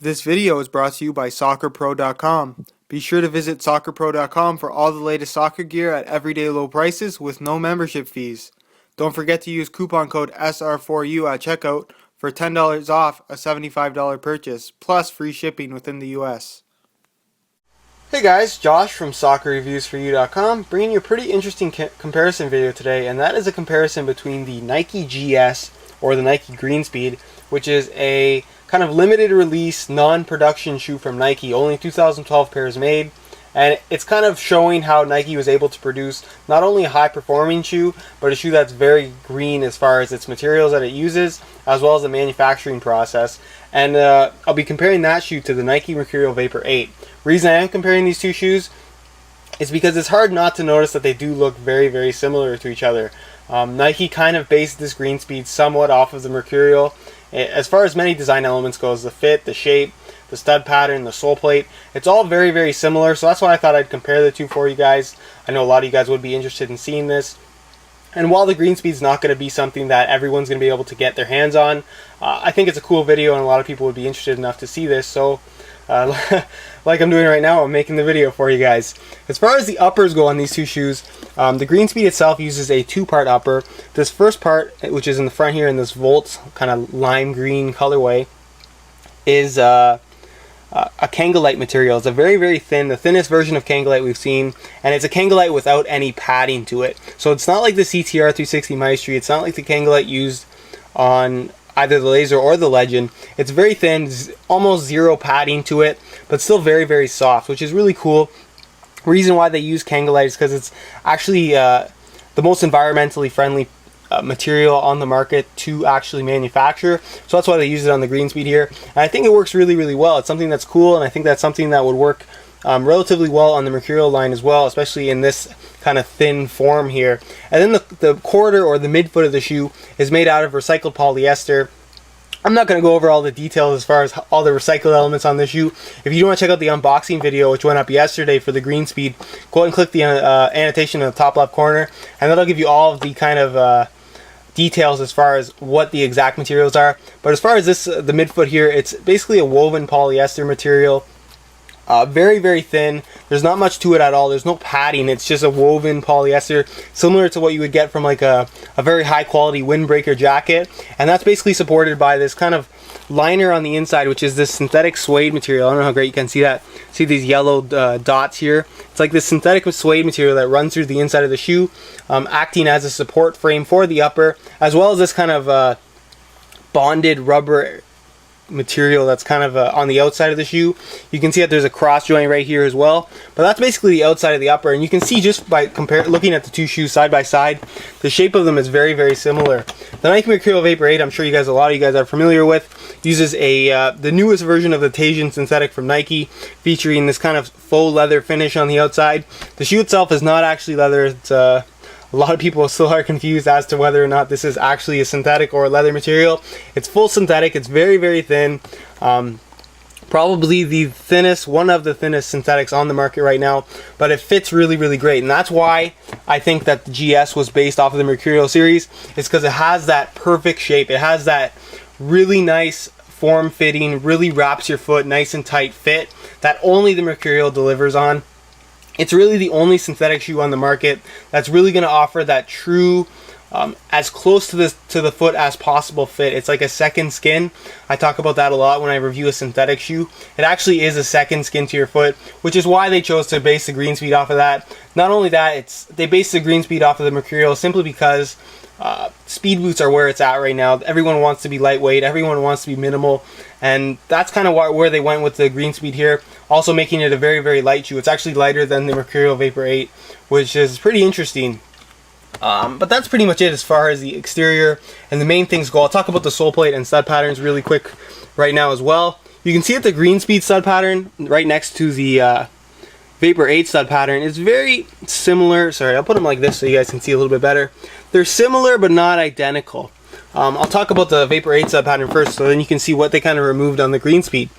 This video is brought to you by SoccerPro.com. Be sure to visit SoccerPro.com for all the latest soccer gear at everyday low prices with no membership fees. Don't forget to use coupon code SR4U at checkout for $10 off a $75 purchase, plus free shipping within the US. Hey guys, Josh from SoccerReviewsForYou.com bringing you a pretty interesting comparison video today, and that is a comparison between the Nike GS or the Nike Greenspeed, which is a kind of limited release, non-production shoe from Nike, only 2012 pairs made, and it's kind of showing how Nike was able to produce not only a high-performing shoe, but a shoe that's very green as far as its materials that it uses, as well as the manufacturing process. And I'll be comparing that shoe to the Nike Mercurial Vapor 8. Reason I am comparing these two shoes is because it's hard not to notice that they do look very, very similar to each other. Nike kind of based this Greenspeed somewhat off of the Mercurial. As far as many design elements goes, the fit, the shape, the stud pattern, the sole plate, it's all very, very similar. So that's why I thought I'd compare the two for you guys. I know a lot of you guys would be interested in seeing this. And while the Greenspeed's not going to be something that everyone's going to be able to get their hands on, I think it's a cool video and a lot of people would be interested enough to see this. So like I'm doing right now, I'm making the video for you guys. As far as the uppers go on these two shoes, the Greenspeed itself uses a two-part upper. This first part, which is in the front here in this Volt kind of lime green colorway, is a Kangalite material. It's a very, very thin, the thinnest version of Kangalite we've seen, and it's a Kangalite without any padding to it. So it's not like the CTR 360 Maestri, it's not like the Kangalite used on either the Laser or the Legend. It's very thin, almost zero padding to it, but still very, very soft, which is really cool. Reason why they use Kangalite is because it's actually the most environmentally friendly material on the market to actually manufacture. So that's why they use it on the Greenspeed here. And I think it works really, really well. It's something that's cool, and I think that's something that would work relatively well on the Mercurial line as well, especially in this kind of thin form here. And then the quarter or the midfoot of the shoe is made out of recycled polyester. I'm not going to go over all the details as far as all the recycled elements on this shoe. If you do want to check out the unboxing video, which went up yesterday for the Greenspeed, go ahead and click the annotation in the top left corner, and that'll give you all of the kind of details as far as what the exact materials are. But as far as this, the midfoot here, it's basically a woven polyester material. Very, very thin. There's not much to it at all. There's no padding. It's just a woven polyester, similar to what you would get from like a very high quality windbreaker jacket. And that's basically supported by this kind of liner on the inside, which is this synthetic suede material. I don't know how great you can see that. See these yellow dots here? It's like this synthetic suede material that runs through the inside of the shoe, acting as a support frame for the upper, as well as this kind of bonded rubber material that's kind of on the outside of the shoe. You can see that there's a cross joint right here as well, but that's basically the outside of the upper. And you can see just by looking at the two shoes side by side, the shape of them is very, very similar. The Nike Mercurial Vapor 8, I'm sure you guys, a lot of you guys are familiar with, uses the newest version of the Tajin synthetic from Nike, featuring this kind of faux leather finish on the outside. The shoe itself is not actually leather. It's a lot of people still are confused as to whether or not this is actually a synthetic or a leather material. It's full synthetic. It's very, very thin. Probably the thinnest, one of the thinnest synthetics on the market right now, but it fits really, really great. And that's why I think that the GS was based off of the Mercurial series, is because it has that perfect shape. It has that really nice form-fitting, really wraps your foot nice and tight fit that only the Mercurial delivers on. It's really the only synthetic shoe on the market that's really going to offer that true, as close to the foot as possible fit. It's like a second skin. I talk about that a lot when I review a synthetic shoe. It actually is a second skin to your foot, which is why they chose to base the Greenspeed off of that. Not only that, they based the Greenspeed off of the Mercurial simply because speed boots are where it's at right now. Everyone wants to be lightweight. Everyone wants to be minimal. And that's kind of where they went with the Greenspeed here. Also making it a very, very light shoe. It's actually lighter than the Mercurial Vapor 8, which is pretty interesting. But that's pretty much it as far as the exterior and the main things go. I'll talk about the sole plate and stud patterns really quick right now as well. You can see that the Greenspeed stud pattern right next to the Vapor 8 stud pattern is very similar. Sorry, I'll put them like this so you guys can see a little bit better. They're similar but not identical. I'll talk about the VIII stud pattern first, so then you can see what they kind of removed on the green speed.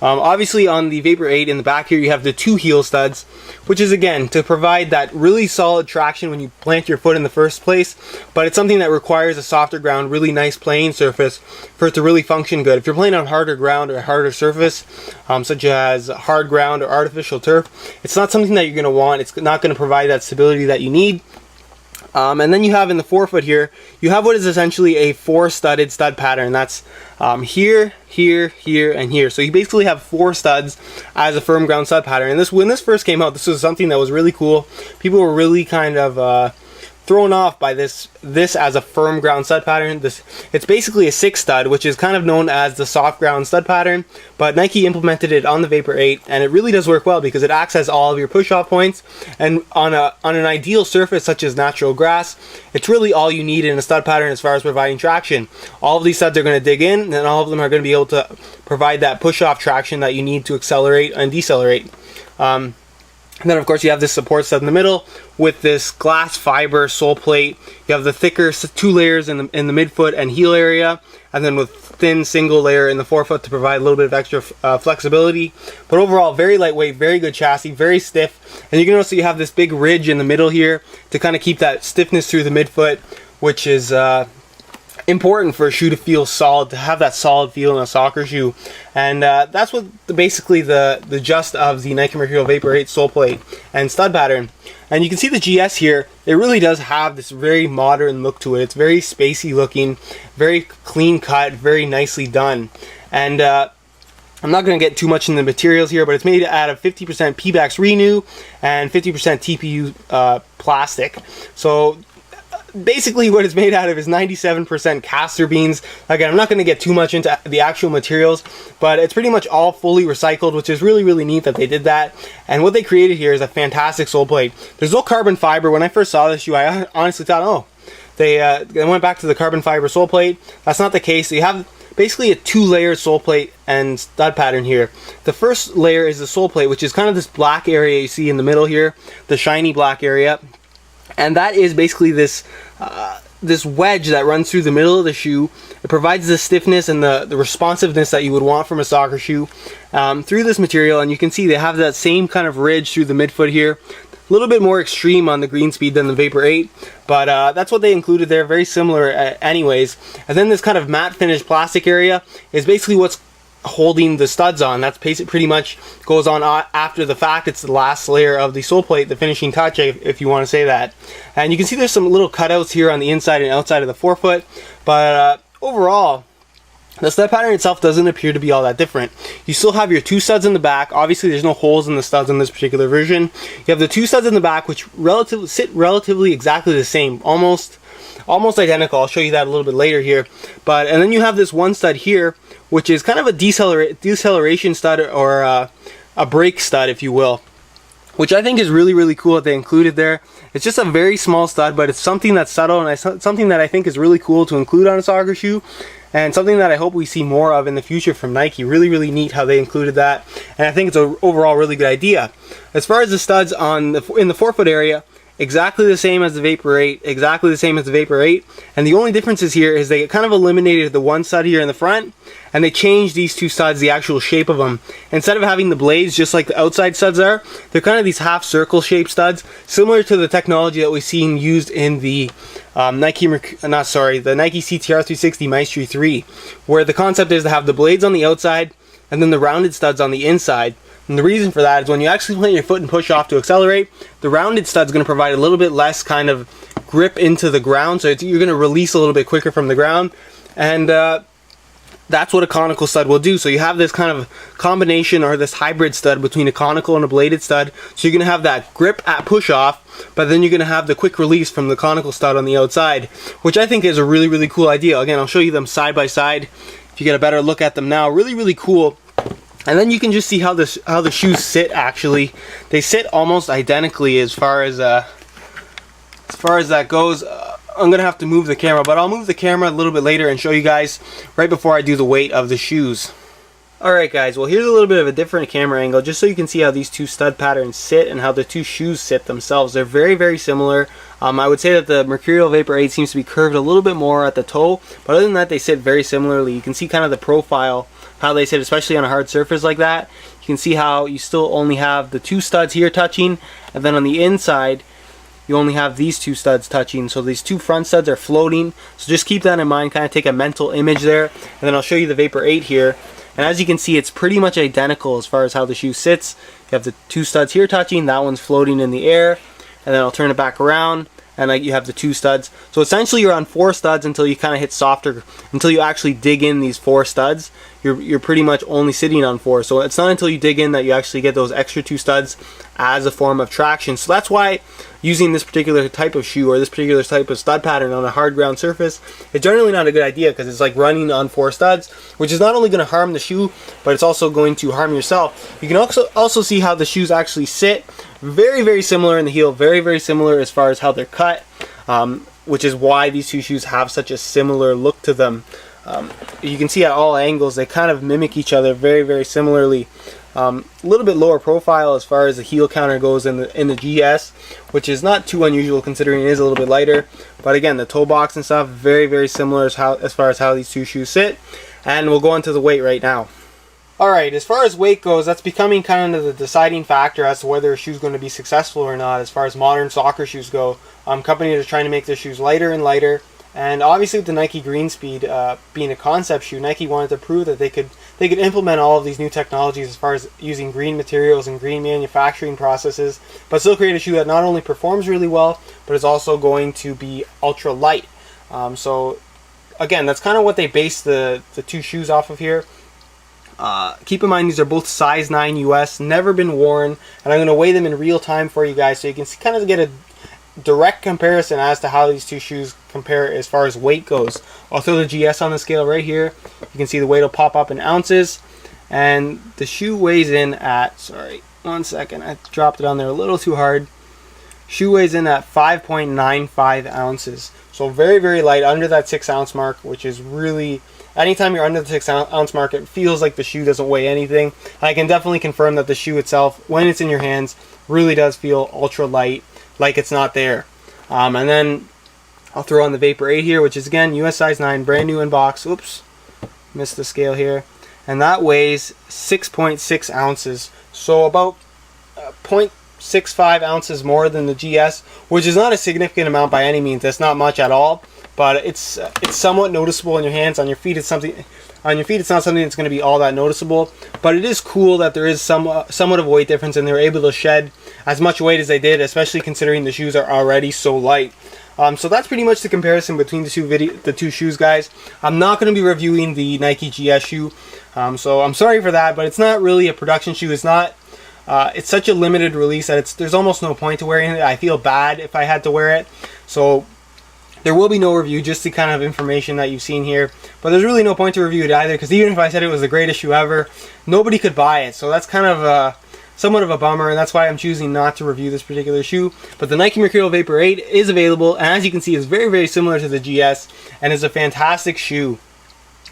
Obviously on the VIII in the back here you have the 2 heel studs, which is again to provide that really solid traction when you plant your foot in the first place, but it's something that requires a softer ground, really nice playing surface for it to really function good. If you're playing on harder ground or a harder surface, such as hard ground or artificial turf, it's not something that you're going to want. It's not going to provide that stability that you need. And then you have in the forefoot here, you have what is essentially a 4-studded stud pattern. That's here, here, here, and here. So you basically have 4 studs as a firm ground stud pattern. And when this first came out, this was something that was really cool. People were really kind of thrown off by this as a firm ground stud pattern. It's basically a 6-stud, which is kind of known as the soft ground stud pattern, but Nike implemented it on the VIII, and it really does work well because it acts as all of your push-off points, and on an ideal surface such as natural grass, it's really all you need in a stud pattern as far as providing traction. All of these studs are going to dig in, and all of them are going to be able to provide that push-off traction that you need to accelerate and decelerate. And then of course you have this support stud in the middle with this glass fiber sole plate. You have the thicker 2 layers in the midfoot and heel area, and then with thin single layer in the forefoot to provide a little bit of extra flexibility. But overall, very lightweight, very good chassis, very stiff. And you can also you have this big ridge in the middle here to kind of keep that stiffness through the midfoot, which is important for a shoe to feel solid, to have that solid feel in a soccer shoe. And that's what basically the gist of the Nike Mercurial VIII sole plate and stud pattern. And you can see the GS here, it really does have this very modern look to it. It's very spacey looking, very clean cut, very nicely done. And I'm not going to get too much in the materials here, but it's made out of 50% Pebax Renew and 50% TPU plastic. So basically what it's made out of is 97% castor beans. Again, I'm not going to get too much into the actual materials, but it's pretty much all fully recycled, which is really, really neat that they did that. And what they created here is a fantastic sole plate. There's no carbon fiber. When I first saw this shoe, I honestly thought, oh, they went back to the carbon fiber sole plate. That's not the case. So you have basically a 2-layer sole plate and stud pattern here. The first layer is the sole plate, which is kind of this black area you see in the middle here, the shiny black area. And that is basically this wedge that runs through the middle of the shoe. It provides the stiffness and the responsiveness that you would want from a soccer shoe through this material. And you can see they have that same kind of ridge through the midfoot here. A little bit more extreme on the green speed than the VIII, but that's what they included there. Very similar anyways. And then this kind of matte finish plastic area is basically what's holding the studs on. That's pretty much goes on after the fact. It's the last layer of the sole plate, the finishing touch, if you want to say that. And you can see there's some little cutouts here on the inside and outside of the forefoot, but overall the stud pattern itself doesn't appear to be all that different. You still have your 2 studs in the back. Obviously there's no holes in the studs in this particular version. You have the 2 studs in the back, which sit relatively exactly the same, almost identical. I'll show you that a little bit later here. And then you have this 1 stud here, which is kind of a deceleration stud, or a brake stud, if you will, which I think is really, really cool that they included there. It's just a very small stud, but it's something that's subtle, and something that I think is really cool to include on a soccer shoe, and something that I hope we see more of in the future from Nike. Really, really neat how they included that, and I think it's an overall really good idea. As far as the studs in the forefoot area, exactly the same as the VIII, exactly the same as the VIII, and the only differences here is they kind of eliminated the 1 stud here in the front, and they changed these 2 studs, the actual shape of them. Instead of having the blades just like the outside studs are, they're kind of these half circle shaped studs, similar to the technology that we've seen used in the Nike CTR 360 Maestri 3, where the concept is to have the blades on the outside and then the rounded studs on the inside. And the reason for that is when you actually plant your foot and push off to accelerate, the rounded stud is going to provide a little bit less kind of grip into the ground, so you're going to release a little bit quicker from the ground, and that's what a conical stud will do. So you have this kind of combination, or this hybrid stud between a conical and a bladed stud, so you're going to have that grip at push off, but then you're going to have the quick release from the conical stud on the outside, which I think is a really, really cool idea. Again, I'll show you them side by side if you get a better look at them now. Really, really cool. And then you can just see how the shoes sit. Actually, they sit almost identically as far as that goes. I'm gonna have to move the camera, but I'll move the camera a little bit later and show you guys right before I do the weight of the shoes. Alright guys, well here's a little bit of a different camera angle just so you can see how these two stud patterns sit and how the two shoes sit themselves. They're very similar. I would say that the Mercurial Vapor 8 seems to be curved a little bit more at the toe, but other than that they sit very similarly. You can see kind of the profile, how they sit, especially on a hard surface like that. You can see how you still only have the two studs here touching, and then on the inside you only have these two studs touching. So these two front studs are floating, so just keep that in mind, kind of take a mental image there, and then I'll show you the Vapor 8 here. And as you can see, it's pretty much identical as far as how the shoe sits. You have the two studs here touching, that one's floating in the air, and then I'll turn it back around, and you have the two studs. So essentially you're on 4 studs until you kind of hit softer, until you actually dig in these 4 studs. You're pretty much only sitting on 4. So it's not until you dig in that you actually get those extra 2 studs as a form of traction. So that's why using this particular type of shoe or this particular type of stud pattern on a hard ground surface is generally not a good idea, because it's like running on 4 studs, which is not only going to harm the shoe, but it's also going to harm yourself. You can also see how the shoes actually sit. Very similar in the heel, very similar as far as how they're cut, which is why these two shoes have such a similar look to them. You can see at all angles they kind of mimic each other very similarly. A little bit lower profile as far as the heel counter goes in the GS, which is not too unusual considering it is a little bit lighter. But again, the toe box and stuff very similar as far as how these two shoes sit. And we'll go on to the weight right now. Alright, as far as weight goes, that's becoming kind of the deciding factor as to whether a shoe is going to be successful or not as far as modern soccer shoes go. Companies are trying to make their shoes lighter and lighter, and obviously with the Nike Green Speed being a concept shoe, Nike wanted to prove that they could implement all of these new technologies as far as using green materials and green manufacturing processes, but still create a shoe that not only performs really well, but is also going to be ultra light. So again, that's kind of what they base the two shoes off of here. Keep in mind these are both size 9 US, never been worn, and I'm going to weigh them in real time for you guys so you can kind of get a direct comparison as to how these two shoes compare as far as weight goes. I'll throw the GS on the scale right here. You can see the weight will pop up in ounces, and the shoe weighs in at, sorry, 1 second, I dropped it on there a little too hard. Shoe weighs in at 5.95 ounces. So very light, under that 6 ounce mark, which is really, anytime you're under the 6 ounce mark, it feels like the shoe doesn't weigh anything. I can definitely confirm that the shoe itself, when it's in your hands, really does feel ultra light, like it's not there. And then I'll throw on the Vapor 8 here, which is again US size 9, brand new in box. Oops, missed the scale here. And that weighs 6.6 ounces. So about 0.65 ounces more than the GS, which is not a significant amount by any means. That's not much at all, but it's somewhat noticeable in your hands. On your feet, it's something. On your feet, it's not something that's going to be all that noticeable, but it is cool that there is somewhat of a weight difference, and they were able to shed as much weight as they did, especially considering the shoes are already so light. So that's pretty much the comparison between the two shoes, guys. I'm not going to be reviewing the Nike GS shoe, so I'm sorry for that, but it's not really a production shoe. It's not. It's such a limited release that there's almost no point to wearing it. I feel bad if I had to wear it, so there will be no review, just the kind of information that you've seen here. But there's really no point to review it either, because even if I said it was the greatest shoe ever, nobody could buy it. So that's kind of somewhat of a bummer, and that's why I'm choosing not to review this particular shoe. But the Nike Mercurial Vapor 8 is available, and as you can see, is very similar to the GS, and is a fantastic shoe.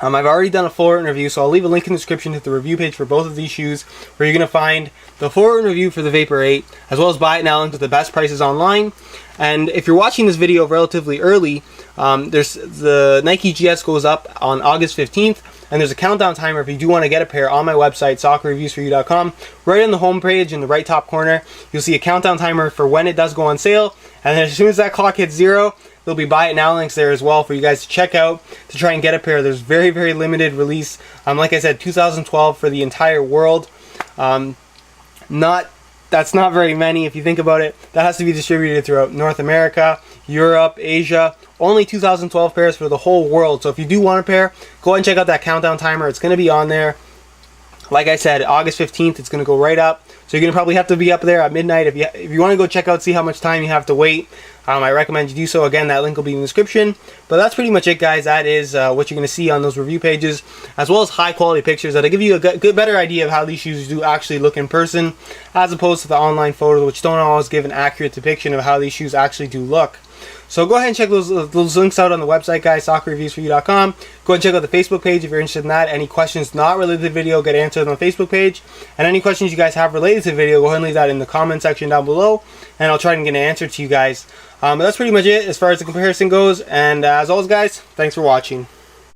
I've already done a full written review, so I'll leave a link in the description to the review page for both of these shoes, where you're going to find the full written review for the Vapor 8, as well as buy it now with the best prices online. And if you're watching this video relatively early, there's the Nike GS goes up on August 15th, and there's a countdown timer if you do want to get a pair on my website, soccerreviewsforyou.com. Right on the home page in the right top corner, you'll see a countdown timer for when it does go on sale, and then as soon as that clock hits 0, there'll be buy it now links there as well for you guys to check out to try and get a pair. There's very limited release. Like I said, 2012 for the entire world. That's not very many if you think about it. That has to be distributed throughout North America, Europe, Asia. Only 2012 pairs for the whole world. So if you do want a pair, go ahead and check out that countdown timer. It's going to be on there. Like I said, August 15th, it's going to go right up. So you're going to probably have to be up there at midnight if you want to go check out, see how much time you have to wait. I recommend you do so. Again, that link will be in the description. But that's pretty much it, guys. That is what you're going to see on those review pages, as well as high quality pictures that'll give you a better idea of how these shoes do actually look in person, as opposed to the online photos, which don't always give an accurate depiction of how these shoes actually do look. So go ahead and check those links out on the website, guys, soccerreviewsforyou.com. Go ahead and check out the Facebook page if you're interested in that. Any questions not related to the video get answered on the Facebook page. And any questions you guys have related to the video, go ahead and leave that in the comment section down below, and I'll try and get an answer to you guys. But that's pretty much it as far as the comparison goes. And as always, guys, thanks for watching.